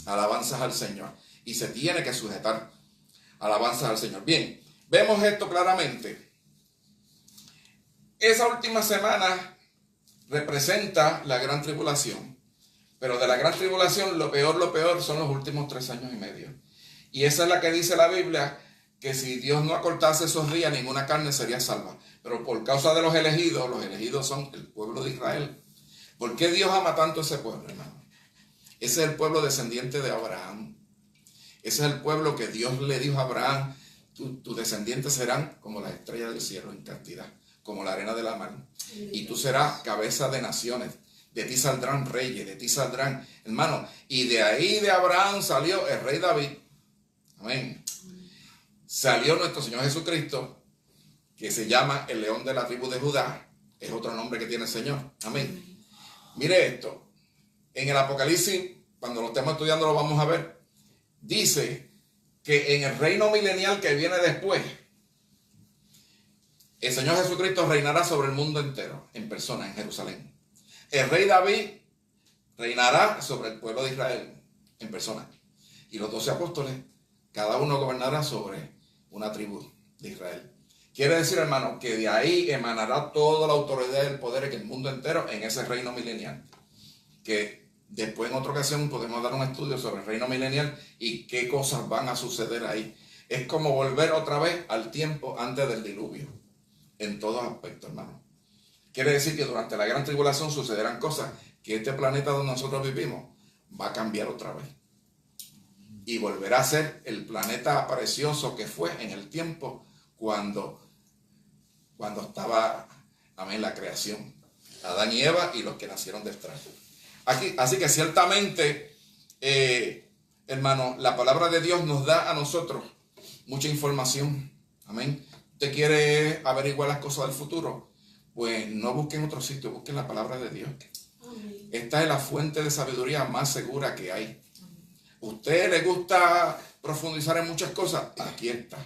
Alabanzas al Señor. Y se tiene que sujetar. Alabanzas al Señor. Bien, vemos esto claramente. Esa última semana representa la gran tribulación. Pero de la gran tribulación, lo peor son los últimos 3 años y medio. Y esa es la que dice la Biblia, que si Dios no acortase esos días, ninguna carne sería salva. Pero por causa de los elegidos son el pueblo de Israel. ¿Por qué Dios ama tanto a ese pueblo, hermano? Ese es el pueblo descendiente de Abraham. Ese es el pueblo que Dios le dijo a Abraham, tus descendientes serán como las estrellas del cielo en cantidad, como la arena de la mar. Y tú serás cabeza de naciones. De ti saldrán reyes, de ti saldrán, hermano. Y de ahí de Abraham salió el rey David. Amén. Salió nuestro Señor Jesucristo, que se llama el león de la tribu de Judá. Es otro nombre que tiene el Señor. Amén. Mire esto. En el Apocalipsis, cuando lo estemos estudiando lo vamos a ver. Dice que en el reino milenial que viene después, el Señor Jesucristo reinará sobre el mundo entero, en persona, en Jerusalén. El rey David reinará sobre el pueblo de Israel, en persona. Y los 12 apóstoles, cada uno gobernará sobre una tribu de Israel. Quiere decir, hermano, que de ahí emanará toda la autoridad y el poder en el mundo entero en ese reino milenial. Que después en otra ocasión podemos dar un estudio sobre el reino milenial y qué cosas van a suceder ahí. Es como volver otra vez al tiempo antes del diluvio, en todos aspectos, hermano. Quiere decir que durante la gran tribulación sucederán cosas que este planeta donde nosotros vivimos va a cambiar otra vez. Y volverá a ser el planeta precioso que fue en el tiempo cuando estaba, amén, la creación. Adán y Eva y los que nacieron detrás. Así que ciertamente, hermano, la palabra de Dios nos da a nosotros mucha información. Amén. ¿Usted quiere averiguar las cosas del futuro? Pues no busquen otro sitio, busquen la palabra de Dios. Amén. Esta es la fuente de sabiduría más segura que hay. ¿Usted le gusta profundizar en muchas cosas? Aquí está.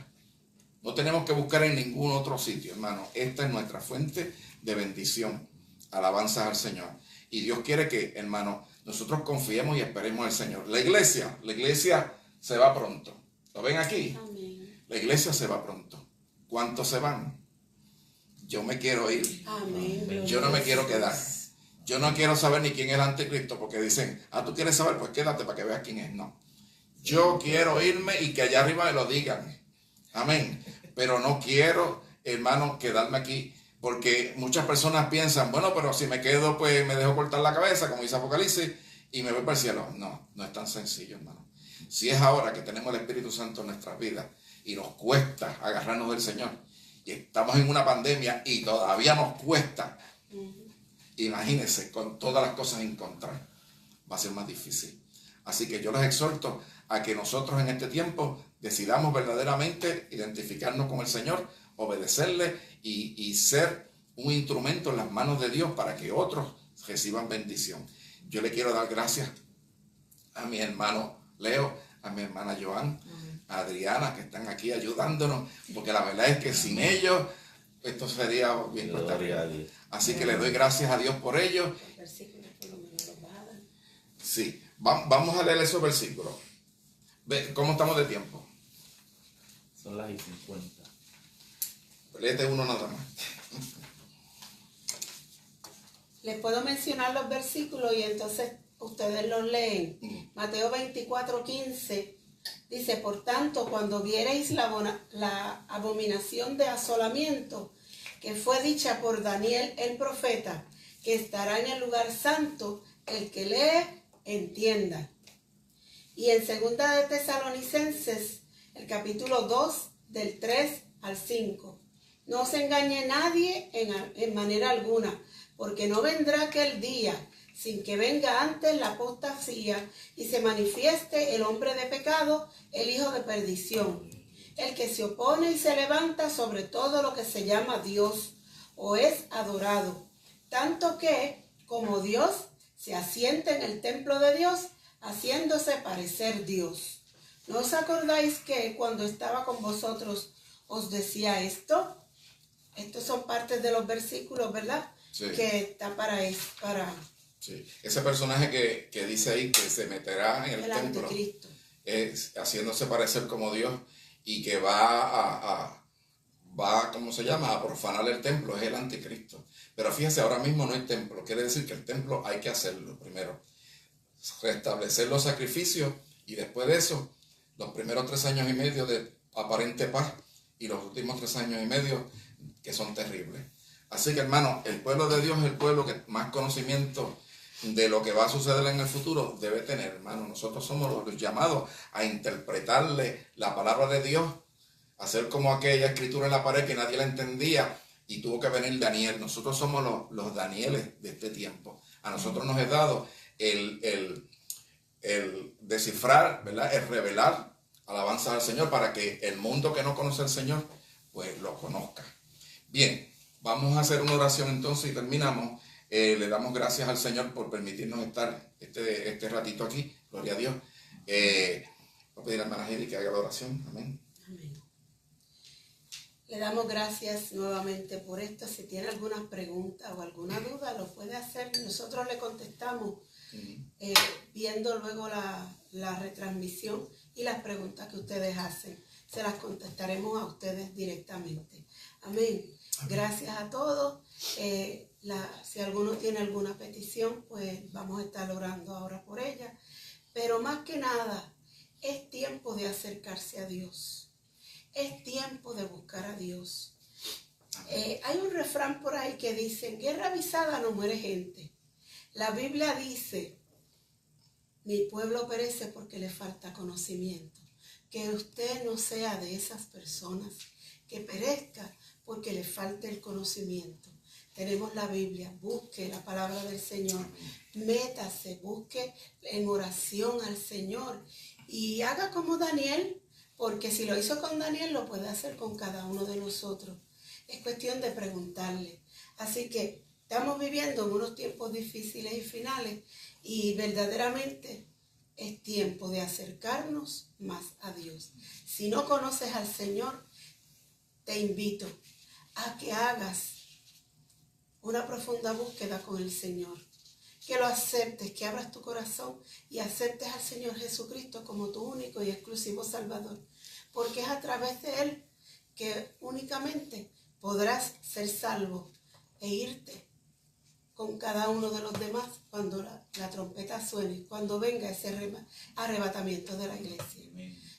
No tenemos que buscar en ningún otro sitio, hermano. Esta es nuestra fuente de bendición. Alabanzas al Señor. Y Dios quiere que, hermano, nosotros confiemos y esperemos al Señor. La iglesia se va pronto. ¿Lo ven aquí? Amén. La iglesia se va pronto. ¿Cuántos se van? Yo me quiero ir. Amén. Yo no me quiero quedar. Yo no quiero saber ni quién es el anticristo, porque dicen, tú quieres saber, pues quédate para que veas quién es. No. Yo quiero irme y que allá arriba me lo digan. Amén. Pero no quiero, hermano, quedarme aquí, porque muchas personas piensan, bueno, pero si me quedo, pues me dejo cortar la cabeza, como dice Apocalipsis, y me voy para el cielo. No, no es tan sencillo, hermano. Si es ahora que tenemos el Espíritu Santo en nuestras vidas y nos cuesta agarrarnos del Señor, y estamos en una pandemia y todavía nos cuesta, imagínense, con todas las cosas en contra, va a ser más difícil. Así que yo les exhorto a que nosotros en este tiempo decidamos verdaderamente identificarnos con el Señor, obedecerle y ser un instrumento en las manos de Dios para que otros reciban bendición. Yo le quiero dar gracias a mi hermano Leo, a mi hermana Joan, a Adriana, que están aquí ayudándonos, porque la verdad es que sin ellos esto sería bien cuesta arriba. Así que le doy gracias a Dios por ellos. Sí, vamos a leer esos versículos. ¿Cómo estamos de tiempo? Son las 50. Léete uno nada más. Les puedo mencionar los versículos y entonces ustedes los leen. Mateo 24:15 dice, por tanto, cuando viereis la abominación de asolamiento que fue dicha por Daniel el profeta, que estará en el lugar santo, el que lee, entienda. Y en 2 de Tesalonicenses, el capítulo 2, del 3 al 5. No se engañe nadie en manera alguna, porque no vendrá aquel día sin que venga antes la apostasía y se manifieste el hombre de pecado, el hijo de perdición, el que se opone y se levanta sobre todo lo que se llama Dios o es adorado, tanto que, como Dios, se asienta en el templo de Dios, haciéndose parecer Dios. ¿No os acordáis que cuando estaba con vosotros os decía esto? Estos son partes de los versículos, ¿verdad? Sí. Que está para Sí. Ese personaje que dice ahí que se meterá en el templo, anticristo, haciéndose parecer como Dios, y que va ¿cómo se llama?, a profanar el templo, es el anticristo. Pero fíjese, ahora mismo no hay templo. Quiere decir que el templo hay que hacerlo primero. Restablecer los sacrificios, y después de eso, los primeros 3 años y medio de aparente paz, y los últimos 3 años y medio que son terribles. Así que, hermano, el pueblo de Dios es el pueblo que más conocimiento de lo que va a suceder en el futuro debe tener, hermano. Nosotros somos los llamados a interpretarle la palabra de Dios, hacer como aquella escritura en la pared que nadie la entendía y tuvo que venir Daniel. Nosotros somos los Danieles de este tiempo. A nosotros nos es dado el descifrar, ¿verdad?, el revelar alabanzas al Señor para que el mundo que no conoce al Señor pues lo conozca. Bien, vamos a hacer una oración entonces y terminamos. Le damos gracias al Señor por permitirnos estar este ratito aquí. Gloria a Dios. Voy a pedir a la hermana Heidi que haga la oración. Amén. Amén. Le damos gracias nuevamente por esto. Si tiene alguna pregunta o alguna duda, lo puede hacer. Nosotros le contestamos viendo luego la retransmisión y las preguntas que ustedes hacen. Se las contestaremos a ustedes directamente. Amén. Gracias a todos. Si alguno tiene alguna petición, pues vamos a estar orando ahora por ella. Pero más que nada, es tiempo de acercarse a Dios. Es tiempo de buscar a Dios. Hay un refrán por ahí que dice, en guerra avisada no muere gente. La Biblia dice, mi pueblo perece porque le falta conocimiento. Que usted no sea de esas personas que perezca porque le falte el conocimiento. Tenemos la Biblia, busque la palabra del Señor, métase, busque en oración al Señor y haga como Daniel, porque si lo hizo con Daniel, lo puede hacer con cada uno de nosotros. Es cuestión de preguntarle. Así que estamos viviendo en unos tiempos difíciles y finales y verdaderamente es tiempo de acercarnos más a Dios. Si no conoces al Señor, te invito a que hagas una profunda búsqueda con el Señor. Que lo aceptes, que abras tu corazón y aceptes al Señor Jesucristo como tu único y exclusivo Salvador. Porque es a través de Él que únicamente podrás ser salvo e irte con cada uno de los demás cuando la trompeta suene, cuando venga ese arrebatamiento de la iglesia.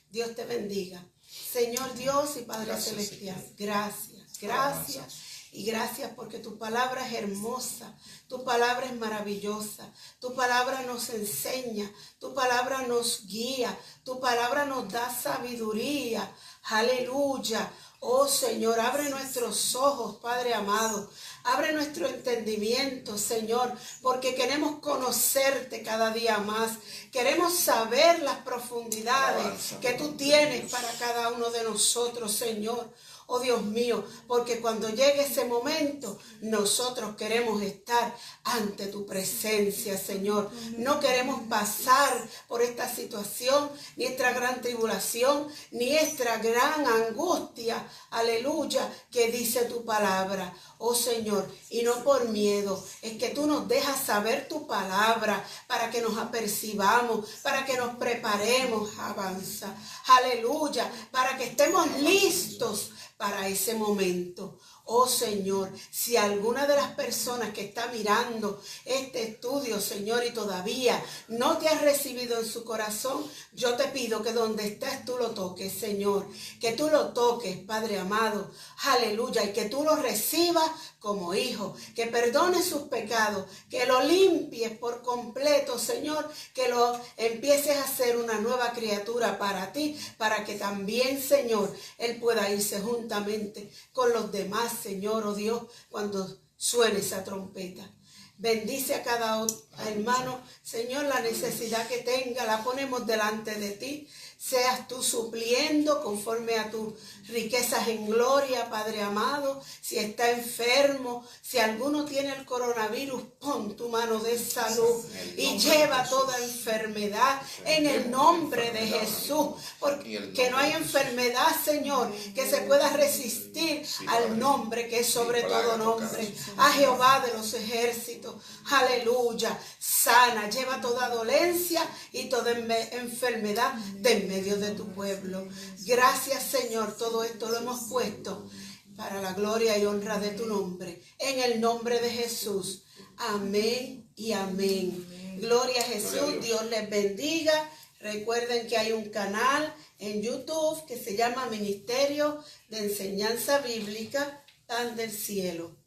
Dios te bendiga. Señor Dios y Padre Celestial, gracias. Y gracias porque tu palabra es hermosa, tu palabra es maravillosa, tu palabra nos enseña, tu palabra nos guía, tu palabra nos da sabiduría. Aleluya. Oh Señor, abre nuestros ojos, Padre amado. Abre nuestro entendimiento, Señor, porque queremos conocerte cada día más. Queremos saber las profundidades que tú tienes para cada uno de nosotros, Señor. Oh Dios mío, porque cuando llegue ese momento, nosotros queremos estar ante tu presencia, Señor. No queremos pasar por esta situación, ni esta gran tribulación, ni esta gran angustia, aleluya, que dice tu palabra. Oh Señor, y no por miedo, es que tú nos dejas saber tu palabra para que nos apercibamos, para que nos preparemos, avanza, aleluya, para que estemos listos para ese momento. Oh Señor, si alguna de las personas que está mirando este estudio, Señor, y todavía no te has recibido en su corazón, yo te pido que donde estés tú lo toques, Señor. Que tú lo toques, Padre amado. Aleluya. Y que tú lo recibas como hijo. Que perdones sus pecados. Que lo limpies por completo, Señor. Que lo empieces a hacer una nueva criatura para ti. Para que también, Señor, Él pueda irse juntamente con los demás, Señor, oh Dios, cuando suene esa trompeta. Bendice a cada hermano, Señor, la necesidad que tenga, la ponemos delante de ti. seas tú supliendo conforme a tus riquezas en gloria, Padre amado. Si está enfermo, si alguno tiene el coronavirus, pon tu mano de salud y lleva toda enfermedad en el nombre de Jesús, porque no hay enfermedad, Señor, que se pueda resistir al nombre que es sobre todo nombre, a Jehová de los ejércitos. Aleluya. Sana, lleva toda dolencia y toda enfermedad de en medio de tu pueblo. Gracias, Señor, todo esto lo hemos puesto para la gloria y honra de tu nombre, en el nombre de Jesús. Amén y amén. Gloria a Jesús. Dios les bendiga. Recuerden que hay un canal en YouTube que se llama Ministerio de Enseñanza Bíblica Pan del Cielo.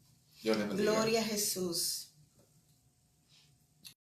Dios les bendiga. Gloria a Jesús.